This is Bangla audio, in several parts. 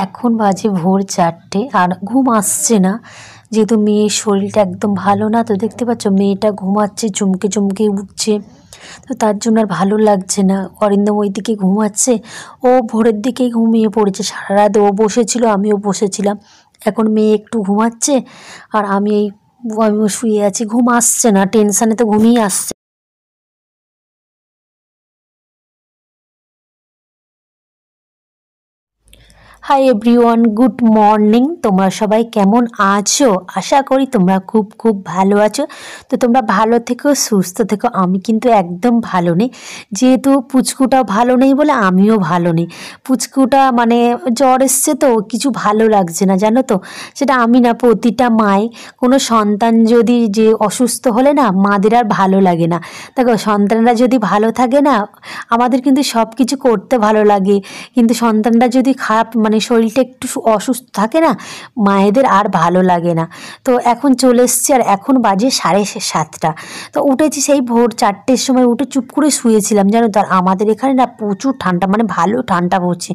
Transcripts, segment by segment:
এখন বাজে ভোর 4টে আর ঘুম আসছে না, যেহেতু মেয়ের শরীরটা একদম ভালো না। তো দেখতে পাচ্ছ মেয়েটা ঘুমাচ্ছে, চমকে চমকে উঠছে। তো তার জন্য আর ভালো লাগছে না। অরিন্দম ওই দিকে ঘুমাচ্ছে, ও ভোরের দিকেই ঘুমিয়ে পড়েছে। সারা রাত ও বসেছিল, আমিও বসেছিলাম। এখন মেয়ে একটু ঘুমাচ্ছে আর আমিও শুয়ে আছি। ঘুম আসছে না, টেনশানে তো ঘুমিয়ে আসছে। Hi everyone, good morning. তোমরা সবাই কেমন আছো? আশা করি তোমরা খুব খুব ভালো আছো। তো তোমরা ভালো থেকো, সুস্থ থেকো। আমি কিন্তু একদম ভালো নেই, যেহেতু পুচকুটা ভালো নেই বলে আমিও ভালো নেই। পুচকুটা মানে জ্বর এসছে, তো কিছু ভালো লাগছে না, জানো তো। সেটা আমি না, প্রতিটা মায় কোনো সন্তান যদি যে অসুস্থ হলে না, মাদের আর ভালো লাগে না। দেখো, সন্তানরা যদি ভালো থাকে না, আমাদের কিন্তু সব কিছু করতে ভালো লাগে। কিন্তু সন্তানরা যদি খারাপ মানে শরীরটা একটু অসুস্থ থাকে না, মায়েদের আর ভালো লাগে না। তো এখন চলে এসছি আর এখন বাজে 7:30। তো উঠেছি সেই ভোর 4টের সময়, উঠে চুপ করে শুয়েছিলাম, জানো তো। আর আমাদের এখানে না প্রচুর ঠান্ডা, মানে ভালো ঠান্ডা পড়ছে।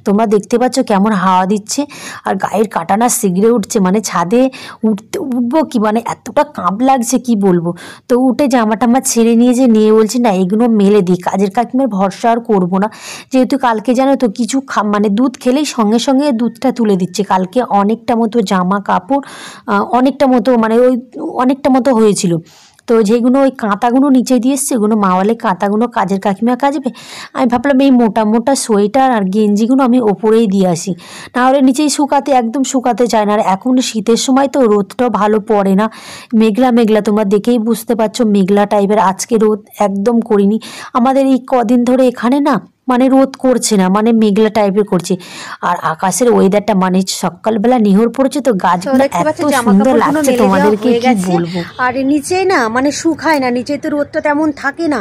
তোমরা দেখতে পাচ্ছ কেমন হাওয়া দিচ্ছে, আর গায়ের কাটা না শিগড়ে উঠছে। মানে ছাদে উঠবো কি, মানে এতটা কাঁপ লাগছে কি বলবো। তো উঠে জামা টামা ছেড়ে নিয়ে বলছি না, এগুলো মেলে দিই, কাজের কাকিমার ভরসা আর করবো না। যেহেতু কালকে জানো তো কিছু মানে দুধ খেলেই সঙ্গে সঙ্গে দুধটা তুলে দিচ্ছে। কালকে অনেকটা মতো জামা কাপড়, অনেকটা মতো মানে ওই অনেকটা মতো হয়েছিল। তো যেগুলো ওই কাঁথাগুলো নিচে দিয়ে এসছে, ওগুলো মাওয়ালে কাঁথাগুলো কাজের কাকিমা কাচবে। আমি ভাবলাম এই মোটা মোটা সোয়েটার আর গেঞ্জিগুলো আমি ওপরেই দিয়ে আসি, নাহলে নিচেই শুকাতে একদম শুকাতে চায় না। আর এখন শীতের সময় তো রোদটাও ভালো পড়ে না, মেঘলা মেঘলা, তোমরা দেখেই বুঝতে পারছো মেঘলা টাইপের। আজকে রোদ একদম করিনি। আমাদের এই কদিন ধরে এখানে না মানে রোদ করছে না, মানে মেঘলা টাইপের করছে। আর আকাশের ওয়েদারটা মানে সকালবেলা নিহর পড়েছে, তো গাছগুলো এত সুন্দর লাগছে, তোমাদেরকে কি বলবো। আর নিচেই না মানে শুকায় না, নিচে তো রোদটা তেমন থাকে না,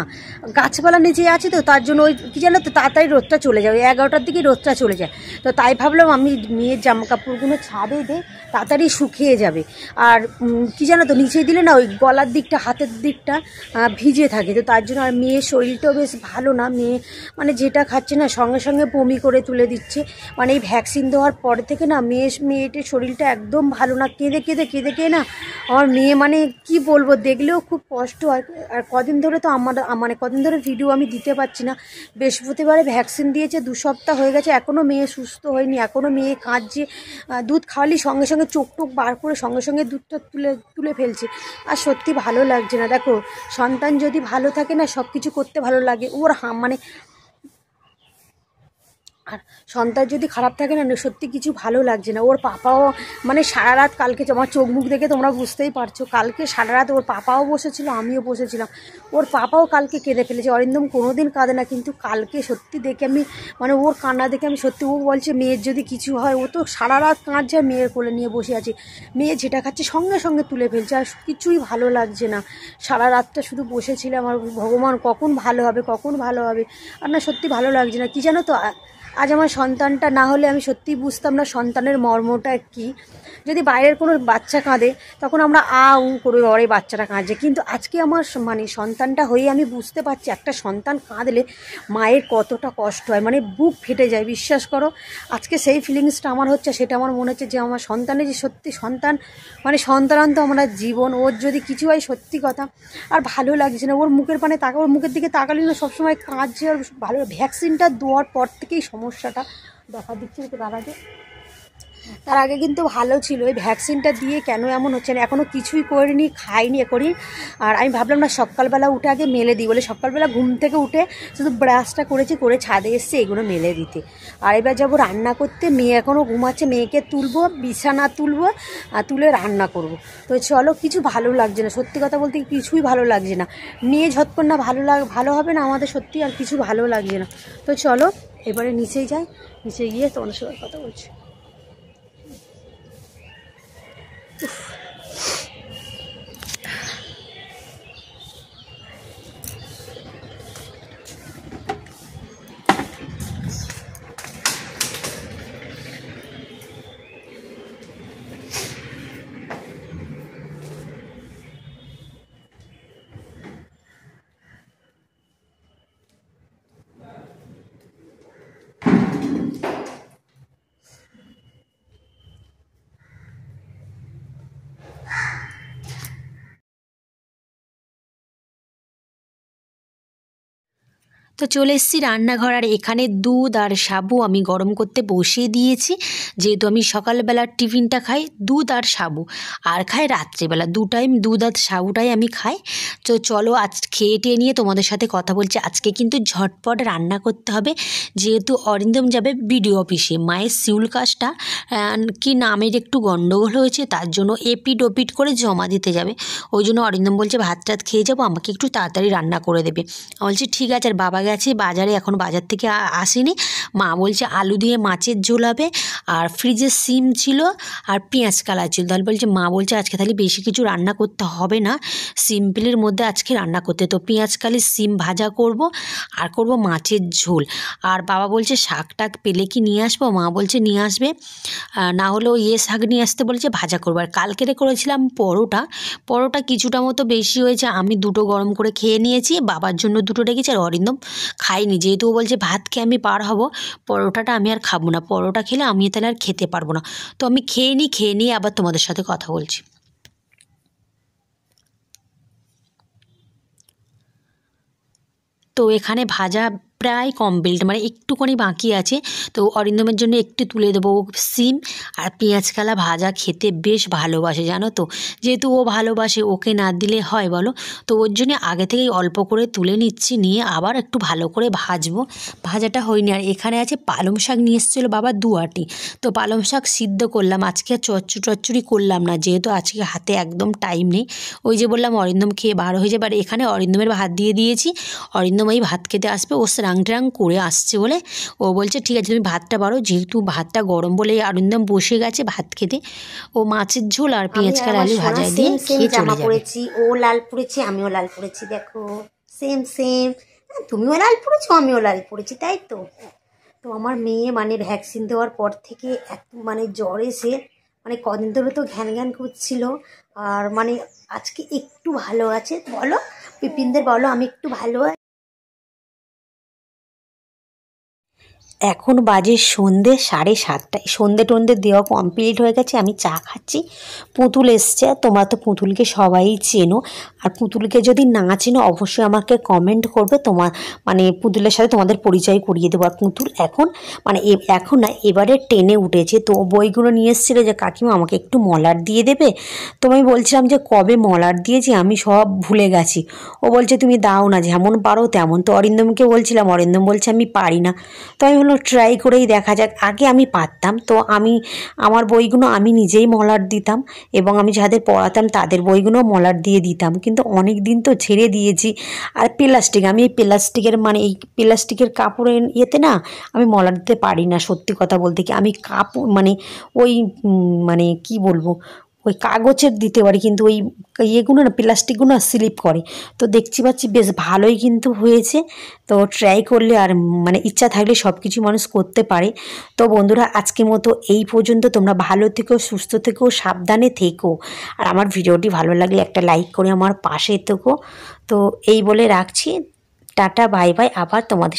গাছপালা নিচে আছে তো তার জন্য ওই কি জানো তো তাড়াতাড়ি রোদটা চলে যায়, ওই 11টার দিকে রোদটা চলে যায়। তো তাই ভাবলাম আমি মেয়ের জামা কাপড়গুলো ছাদে দে, তাড়াতাড়ি শুকিয়ে যাবে। আর কি জানো তো নিচে দিলে না ওই গলার দিকটা হাতের দিকটা ভিজে থাকে, তো তার জন্য। আর মেয়ের শরীরটাও বেশ ভালো না, মেয়ে মানে যেটা খাচ্ছে না সঙ্গে সঙ্গে বমি করে তুলে দিচ্ছে। মানে এই ভ্যাকসিন দেওয়ার পর থেকে না মেয়েটির শরীরটা একদম ভালো না, কেঁদে কেঁদে কেঁদে কেঁদে না আমার মেয়ে মানে কি বলবো, দেখলেও খুব কষ্ট হয়। আর কদিন ধরে তো মানে কদিন ধরে ভিডিও আমি দিতে পারছি না। বৃহস্পতিবারে ভ্যাকসিন দিয়েছে, 2 সপ্তাহ হয়ে গেছে, এখনও মেয়ে সুস্থ হয়নি, এখনও মেয়ে কাঁদছে। দুধ খাওয়ালি সঙ্গে সঙ্গে চোখ টোক বার করে সঙ্গে সঙ্গে দুধটা তুলে তুলে ফেলছে। আর সত্যি ভালো লাগছে না। দেখো, সন্তান যদি ভালো থাকে না সব কিছু করতে ভালো লাগে। ওর মানে আর সন্তান যদি খারাপ থাকে না, সত্যি কিছু ভালো লাগছে না। ওর পাপাও মানে সারা রাত, কালকে আমার চোখ মুখ দেখে তোমরা বুঝতেই পারছো, কালকে সারা রাত ওর পাপাও বসেছিল, আমিও বসেছিলাম। ওর পাপাও কালকে কেঁদে ফেলেছে। অরিন্দম কোনো দিন কাঁদে না, কিন্তু কালকে সত্যি দেখে আমি মানে ওর কান্না দেখে আমি সত্যি, ও বলছে মেয়ের যদি কিছু হয়, ও তো সারা রাত কাঁদছে আর মেয়ের কোলে নিয়ে বসে আছে। মেয়ে যেটা খাচ্ছে সঙ্গে সঙ্গে তুলে ফেলছে, আর কিছুই ভালো লাগছে না। সারা রাতটা শুধু বসেছিলাম আর ভগবান কখন ভালো হবে, কখন ভালো হবে। আর না সত্যি ভালো লাগছে না। কি জানো তো, আজ আমার সন্তানটা না হলে আমি সত্যিই বুঝতাম না সন্তানের মর্মটা কী। যদি বাইরের কোনো বাচ্চা কাঁদে তখন আমরা করে ওরে বাচ্চাটা কাঁদছে, কিন্তু আজকে আমার মানে সন্তানটা হয়ে আমি বুঝতে পারছি একটা সন্তান কাঁদলে মায়ের কতটা কষ্ট হয়, মানে বুক ফেটে যায়, বিশ্বাস করো। আজকে সেই ফিলিংসটা আমার হচ্ছে, সেটা আমার মনে হচ্ছে যে আমার সন্তানের যে সত্যি সন্তান, মানে সন্তান তো আমরা জীবন, ওর যদি কিছু হয় সত্যি কথা আর ভালো লাগছে না। ওর মুখের পানে ওর মুখের দিকে তাকালে না সবসময় কাঁদছে। আর ভালো ভ্যাকসিনটা দেওয়ার পর থেকেই সমস্যাটা দেখা দিচ্ছে। তো তার আগে কিন্তু ভালো ছিল, ওই ভ্যাকসিনটা দিয়ে কেন এমন হচ্ছে না, এখনও কিছুই করিনি, খাইনি করি। আর আমি ভাবলাম না সকালবেলা উঠে আগে মেলে দিই বলে, সকালবেলা ঘুম থেকে উঠে শুধু ব্রাশটা করেছি, করে ছাদে এসছে এগুলো মেলে দিতে। আর এবার যাবো রান্না করতে, মেয়ে এখনও ঘুমাচ্ছে, মেয়েকে তুলবো, বিছানা তুলবো, তুলে রান্না করব। তো চলো, কিছু ভালো লাগছে না, সত্যি কথা বলতে কিছুই ভালো লাগছে না। মেয়ে ঝটপট না ভালো হবে না আমাদের, সত্যি আর কিছু ভালো লাগছে না। তো চলো এবারে নিচেই যাই, নিচে গিয়ে তোমাদের সঙ্গে কথা বলছি। তো চলে এসেছি রান্নাঘর, আর এখানে দুধ আর সাবু আমি গরম করতে বসিয়ে দিয়েছি। যেহেতু আমি সকালবেলার টিফিনটা খাই দুধ আর সাবু, আর খাই রাত্রিবেলা 2 টাইম দুধ আর সাবুটাই আমি খাই। তো চলো আজ খেয়ে টেয়ে নিয়ে তোমাদের সাথে কথা বলছি। আজকে কিন্তু ঝটপট রান্না করতে হবে, যেহেতু অরিন্দম যাবে বিডিও অফিসে। মায়ের সিউল কাজটা কি নামের একটু গন্ডগোল হয়েছে, তার জন্য এপিট ওপিট করে জমা দিতে যাবে। ওই জন্য অরিন্দম বলছে ভাত টাত খেয়ে যাবো, আমাকে একটু তাড়াতাড়ি রান্না করে দেবে। বলছি ঠিক আছে। আর বাবা গেছে বাজারে, এখন বাজার থেকে আসেনি। মা বলছে আলু দিয়ে মাছের ঝোল হবে, আর ফ্রিজে সিম ছিল আর পেঁয়াজ কালা ছিল। তাহলে বলছে মা বলছে আজকে তাহলে বেশি কিছু রান্না করতে হবে না, সিম্পলের মধ্যে আজকে রান্না করতে। তো পেঁয়াজ কালি সিম ভাজা করব, আর করব মাছের ঝোল। আর বাবা বলছে শাক টাক পেলে কি নিয়ে আসবো, মা বলছে নিয়ে আসবে, না হলেও শাক নিয়ে আসতে বলেছে, ভাজা করবো। আর কালকেরে করেছিলাম পরোটা কিছুটা মতো বেশি হয়েছে, আমি 2টো গরম করে খেয়ে নিয়েছি, বাবার জন্য 2টো রেখেছি, আর অরিন্দম খাইনি। যেহেতু ও বলছে ভাত খেয়ে আমি পার হব, পরোটাটা আমি আর খাবো না, পরোটা খেলে আমি তাহলে আর খেতে পারবো না। তো আমি খেয়ে নিয়ে আবার তোমাদের সাথে কথা বলছি। তো এখানে ভাজা প্রায় কমপ্লিট, মানে একটুখানি বাকি আছে। তো অরিন্দমের জন্য একটু তুলে দেবো। সিম আর পেঁয়াজ কালা ভাজা খেতে বেশ ভালোবাসে জানো তো, যেহেতু ও ভালোবাসে, ওকে না দিলে হয় বলো। তো ওর জন্য আগে থেকেই অল্প করে তুলে নিচ্ছি, নিয়ে আবার একটু ভালো করে ভাজবো। ভাজাটা হয়নি। আর এখানে আছে পালং শাক নিয়ে এসেছিলো বাবা 2 আঁটি। তো পালং শাক সিদ্ধ করলাম, আজকে আর চচ্চড়ি করলাম না, যেহেতু আজকে হাতে একদম টাইম নেই। ওই যে বললাম অরিন্দম খেয়ে বার হয়ে যাবে। আর এখানে অরিন্দমের ভাত দিয়ে দিয়েছি, অরিন্দম এই ভাত খেতে আসবে, ও স্নান করে আসছে বলে ও বলছে ঠিক আছে তুমি ভাতটা বাড়ো, যেহেতু ভাতটা গরম বলে অরিন্দম বসে গেছে ভাত খেতে। ও মাছের ঝোল আর পেঁয়াজ কালা আলু ভাজা দিয়ে খেয়ে চলে যাবে। পড়েছি, ও লাল পড়েছি, আমিও লাল পড়েছি, দেখো সেম সেম। তুমিও লাল পড়েছো, আমিও লাল পড়েছি, তাই তো। তো আমার মেয়ে মানে ভ্যাকসিন দেওয়ার পর থেকে এত মানে জ্বর এসে মানে কদিন ধরে তো ঘ্যান করছিল। আর মানে আজকে একটু ভালো আছে। বলো বিপিনদের, বলো আমি একটু ভালো আছি। এখন বাজে সন্ধ্যে 7:30। সন্ধ্যে টন্ধে দেওয়া কমপ্লিট হয়ে গেছে, আমি চা খাচ্ছি। পুতুল এসছে, তোমরা তো পুতুলকে সবাই চেনো। আর পুতুলকে যদি না চেনো অবশ্যই আমাকে কমেন্ট করবে, তোমার মানে পুতুলের সাথে তোমাদের পরিচয় করিয়ে দেবো। আর পুতুল এখন মানে এখন না এবারে 10-এ উঠেছে। তো বইগুলো নিয়ে এসেছিলো যে কাকিমা আমাকে একটু মলার দিয়ে দেবে। তো আমি বলছিলাম যে কবে মলার দিয়েছি আমি সব ভুলে গেছি। ও বলছে তুমি দাও না, যেমন পারো তেমন। তো অরিন্দমকে বলছিলাম, অরিন্দম বলছে আমি পারি না। তো আমি হলো ট্রাই করেই দেখা যাক। আগে আমি পারতাম, তো আমার বইগুলো আমি নিজেই মলার দিতাম, এবং আমি যাদের পড়াতাম তাদের বইগুলো মলার দিয়ে দিতাম। কিন্তু অনেক দিন তো ছেড়ে দিয়েছি। আর প্লাস্টিক, আমি এই প্লাস্টিকের মানে এই প্লাস্টিকের কাপড়ের ইয়েতে না আমি মলার দিতে পারি না। সত্যি কথা বলতে কি আমি কাপড় মানে ওই মানে কি বলবো, ওই কাগজের দিতে পারি, কিন্তু ওই ইয়েগুলো না প্লাস্টিকগুলো না স্লিপ করে। তো দেখছি পাচ্ছি বেশ ভালোই কিন্তু হয়েছে। তো ট্রাই করলে আর মানে ইচ্ছা থাকলে সব কিছু মানুষ করতে পারে। তো বন্ধুরা আজকের মতো এই পর্যন্ত। তোমরা ভালো থেকো, সুস্থ থেকো, সাবধানে থেকো। আর আমার ভিডিওটি ভালো লাগলে একটা লাইক করে আমার পাশে থেকো। তো এই বলে রাখছি, টাটা বাই বাই। আবার তোমাদের